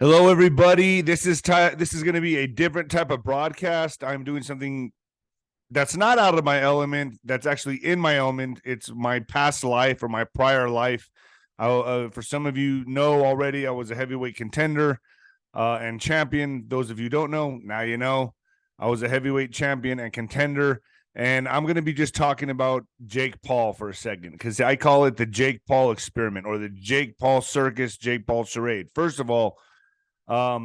Hello, everybody. This is going to be a different type of broadcast. I'm doing something that's not out of my element. That's actually in my element. It's my past life or my prior life. For some of you know already, I was a heavyweight contender and champion. Those of you who don't know, now you know. I was a heavyweight champion and contender. And I'm going to be just talking about Jake Paul for a second, because I call it the Jake Paul experiment, or the Jake Paul circus, 𝗂𝗃𝗃 charade. First of all, a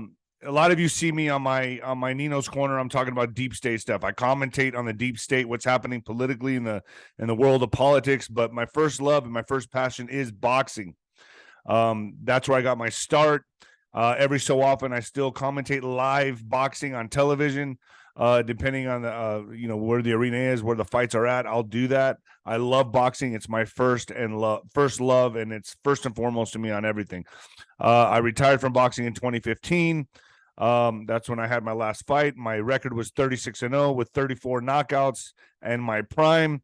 lot of you see me on my Nino's Corner. I'm talking about deep state stuff. I commentate on the deep state, what's happening politically in the world of politics. But my first love and my first passion is boxing. That's where I got my start. Every so often, I still commentate live boxing on television. Depending on the where the arena is, where the fights are at, I'll do that. I love boxing. It's my first love, and it's first and foremost to me on everything. I retired from boxing in 2015. That's when I had my last fight. My record was 36-0 with 34 knockouts, and my prime.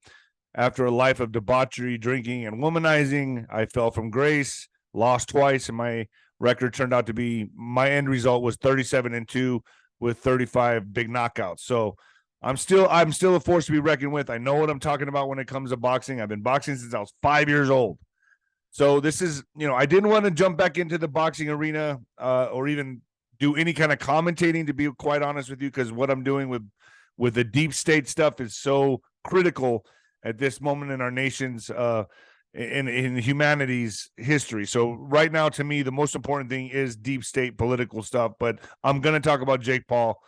After a life of debauchery, drinking, and womanizing, I fell from grace, lost twice, and my record turned out to be, my end result was 37-2 with 35 big knockouts. So I'm still a force to be reckoned with. I know what I'm talking about when it comes to boxing. I've been boxing since I was 5 years old. So this is, I didn't want to jump back into the boxing arena or even do any kind of commentating, to be quite honest with you, because what I'm doing with the deep state stuff is so critical at this moment in our nation's in humanity's history. So right now, to me, the most important thing is deep state political stuff. But I'm going to talk about Jake Paul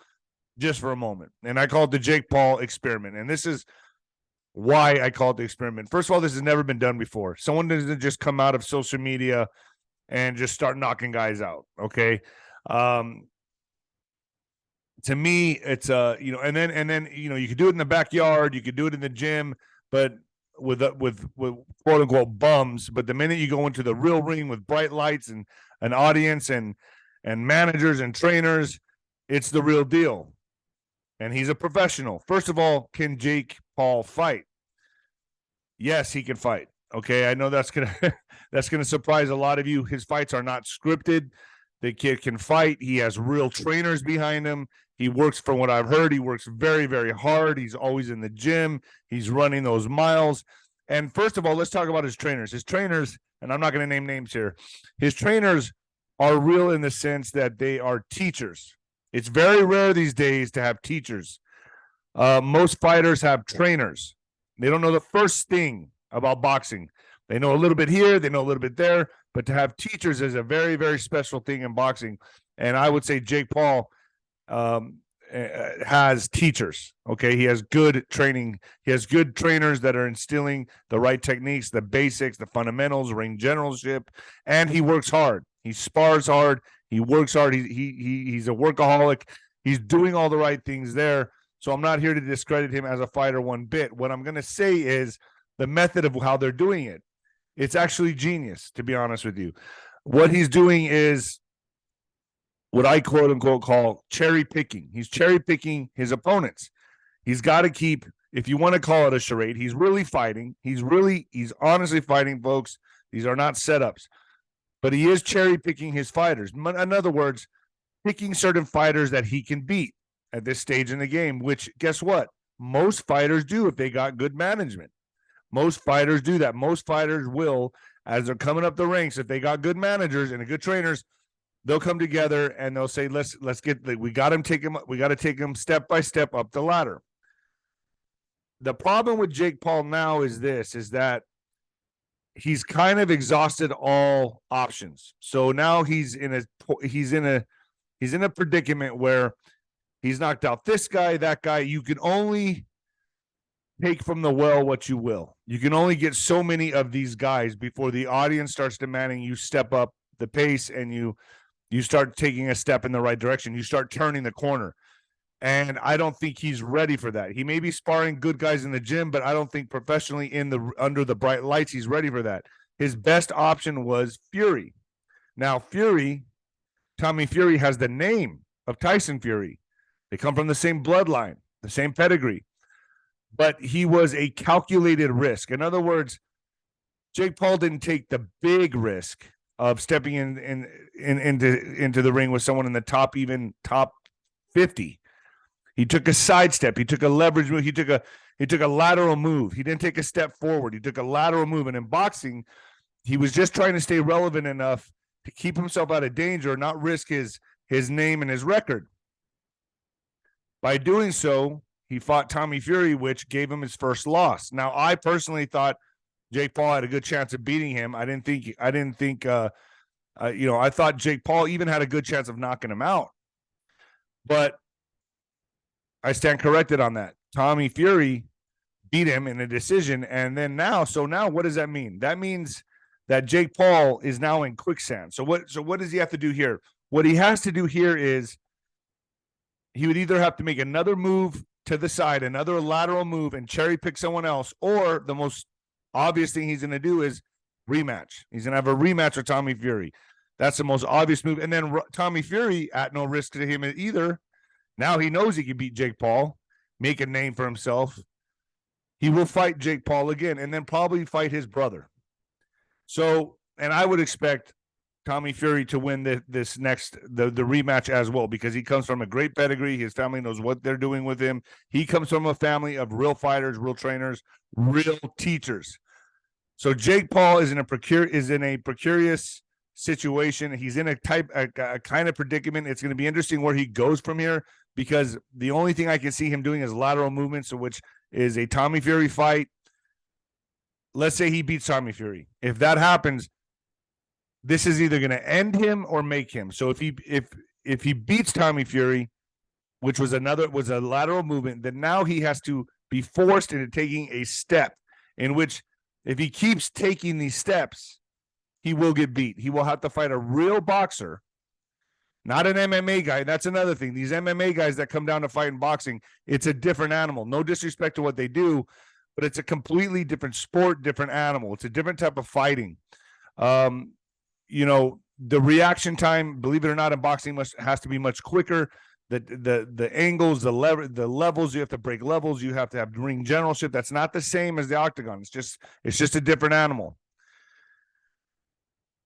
just for a moment. And I call it the Jake Paul experiment. And this is why I call it the experiment. First of all, this has never been done before. Someone doesn't just come out of social media and just start knocking guys out. Okay. To me, it's and then you could do it in the backyard, you could do it in the gym, but with quote unquote bums. But the minute you go into the real ring with bright lights and an audience and managers and trainers, it's the real deal. And he's a professional. First of all, can Jake Paul fight? Yes, he can fight. Okay, I know that's gonna surprise a lot of you. His fights are not scripted. The kid can fight. He has real trainers behind him. He works, from what I've heard, he works very, very hard. He's always in the gym. He's running those miles. And first of all, let's talk about his trainers. His trainers, and I'm not going to name names here, his trainers are real in the sense that they are teachers. It's very rare these days to have teachers. Most fighters have trainers. They don't know the first thing about boxing. They know a little bit here, they know a little bit there, but to have teachers is a very, very special thing in boxing. And I would say Jake Paul has teachers. Okay, he has good training. He has good trainers that are instilling the right techniques, the basics, the fundamentals, ring generalship, and he works hard. He spars hard. He works hard. He's a workaholic. He's doing all the right things there. So I'm not here to discredit him as a fighter one bit. What I'm going to say is the method of how they're doing it. It's actually genius, to be honest with you. What he's doing is what I quote unquote call cherry picking. He's cherry picking his opponents. He's got to keep, if you want to call it a charade, he's really fighting. He's honestly fighting, folks. These are not setups, but he is cherry picking his fighters. In other words, picking certain fighters that he can beat at this stage in the game, which, guess what? Most fighters do if they got good management. Most fighters do that. Most fighters will, as they're coming up the ranks, if they got good managers and good trainers, they'll come together and they'll say, we got to take him step by step up the ladder. The problem with Jake Paul now is that he's kind of exhausted all options. So now he's in a predicament where he's knocked out this guy, that guy. You can only take from the well what you will. You can only get so many of these guys before the audience starts demanding you step up the pace and you start taking a step in the right direction. You start turning the corner. And I don't think he's ready for that. He may be sparring good guys in the gym, but I don't think professionally under the bright lights, he's ready for that. His best option was Fury. Now, Tommy Fury has the name of Tyson Fury. They come from the same bloodline, the same pedigree. But he was a calculated risk. In other words, Jake Paul didn't take the big risk of stepping into the ring with someone in the top 50. He took a sidestep. He took a leverage move. He took a lateral move. He didn't take a step forward. He took a lateral move. And in boxing, he was just trying to stay relevant enough to keep himself out of danger, not risk his name and his record. By doing so, he fought Tommy Fury, which gave him his first loss. Now, I personally thought Jake Paul had a good chance of beating him. I thought Jake Paul even had a good chance of knocking him out. But I stand corrected on that. Tommy Fury beat him in a decision. And then now what does that mean? That means that Jake Paul is now in quicksand. So what does he have to do here? What he has to do here is he would either have to make another move to the side, another lateral move, and cherry pick someone else, or the most obvious thing he's going to do is rematch. He's going to have a rematch with Tommy Fury. That's the most obvious move. And then Tommy Fury, at no risk to him either, now he knows he can beat Jake Paul, make a name for himself. He will fight Jake Paul again and then probably fight his brother. So, and I would expect Tommy Fury to win the rematch as well, because he comes from a great pedigree. His family knows what they're doing with him. He comes from a family of real fighters, real trainers, real teachers. So Jake Paul is in a precarious situation. He's in a kind of predicament. It's going to be interesting where he goes from here, because the only thing I can see him doing is lateral movements, which is a Tommy Fury fight. Let's say he beats Tommy Fury. If that happens, this is either going to end him or make him. So if he beats Tommy Fury, which was a lateral movement, then now he has to be forced into taking a step, in which if he keeps taking these steps, he will get beat. He will have to fight a real boxer, not an MMA guy. That's another thing. These MMA guys that come down to fight in boxing, it's a different animal. No disrespect to what they do, but it's a completely different sport, different animal. It's a different type of fighting. The reaction time, believe it or not, in boxing has to be much quicker. The angles, the levels, you have to break levels. You have to have ring generalship. That's not the same as the octagon. It's just a different animal.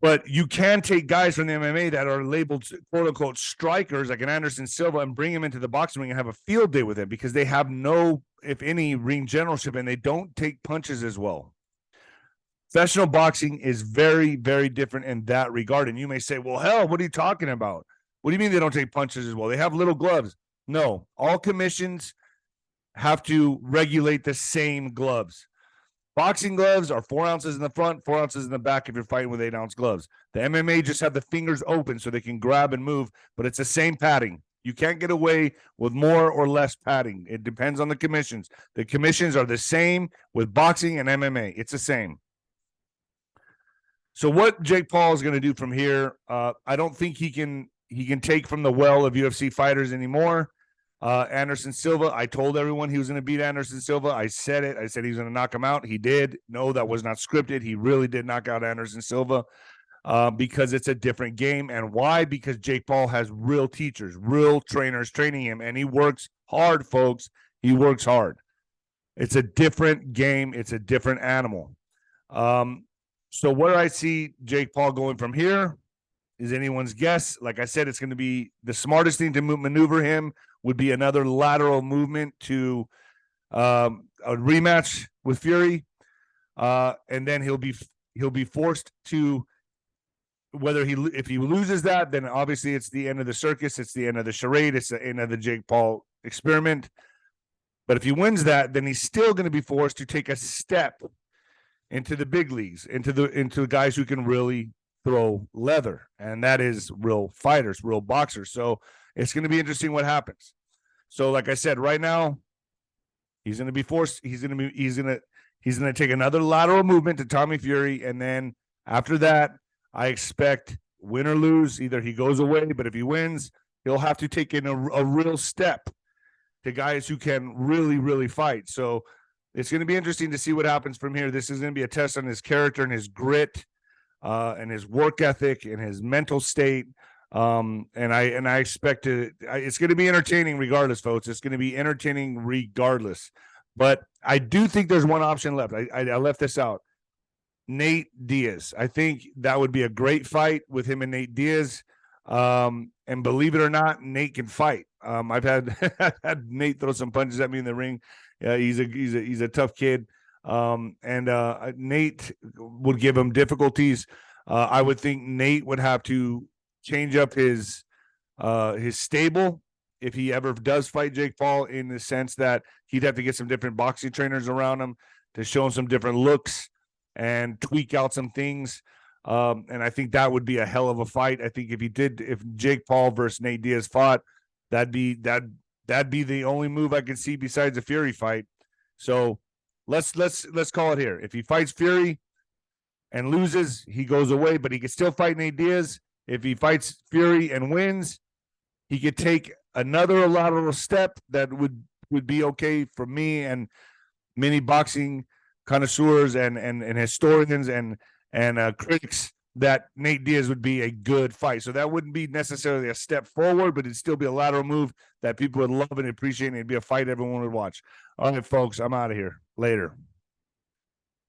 But you can take guys from the MMA that are labeled quote unquote strikers, like an Anderson Silva, and bring him into the boxing ring and have a field day with him, because they have no, if any, ring generalship, and they don't take punches as well. Professional boxing is very, very different in that regard. And you may say, well, hell, what are you talking about? What do you mean they don't take punches as well? They have little gloves. No, all commissions have to regulate the same gloves. Boxing gloves are 4 ounces in the front, 4 ounces in the back if you're fighting with 8-ounce gloves. The MMA just have the fingers open so they can grab and move, but it's the same padding. You can't get away with more or less padding. It depends on the commissions. The commissions are the same with boxing and MMA. It's the same. So what Jake Paul is going to do from here, I don't think he can take from the well of UFC fighters anymore. Anderson Silva, I told everyone he was going to beat Anderson Silva. I said it. I said he was going to knock him out. He did. No, that was not scripted. He really did knock out Anderson Silva because it's a different game. And why? Because Jake Paul has real teachers, real trainers training him, and he works hard, folks. He works hard. It's a different game. It's a different animal. So where I see Jake Paul going from here is anyone's guess. Like I said, it's going to be the smartest thing to maneuver him would be another lateral movement to a rematch with Fury, and then he'll be forced to, if he loses that, then obviously it's the end of the circus, it's the end of the charade, it's the end of the Jake Paul experiment. But if he wins that, then he's still going to be forced to take a step into the big leagues, into guys who can really throw leather, and that is real fighters, real boxers. So it's going to be interesting what happens. So, like I said, right now, he's going to be forced. He's going to take another lateral movement to Tommy Fury, and then after that, I expect, win or lose, either he goes away, but if he wins, he'll have to take in a real step to guys who can really, really fight. So it's going to be interesting to see what happens from here. This is going to be a test on his character and his grit, and his work ethic and his mental state. And I expect it's going to be entertaining regardless, folks. It's going to be entertaining regardless. But I do think there's one option left. I left this out. Nate Diaz. I think that would be a great fight with him and Nate Diaz. And believe it or not, Nate can fight. I've had Nate throw some punches at me in the ring. He's a tough kid. Nate would give him difficulties. I would think Nate would have to change up his stable if he ever does fight Jake Paul, in the sense that he'd have to get some different boxing trainers around him to show him some different looks and tweak out some things. And I think that would be a hell of a fight. I think if Jake Paul versus Nate Diaz fought, that'd be the only move I could see besides a Fury fight. So let's call it here. If he fights Fury and loses, he goes away, but he could still fight Nate Diaz. If he fights Fury and wins, he could take another lateral step that would be okay for me and many boxing connoisseurs and historians and critics, that Nate Diaz would be a good fight. So that wouldn't be necessarily a step forward, but it'd still be a lateral move that people would love and appreciate, and it'd be a fight everyone would watch. All right, folks, I'm out of here. Later.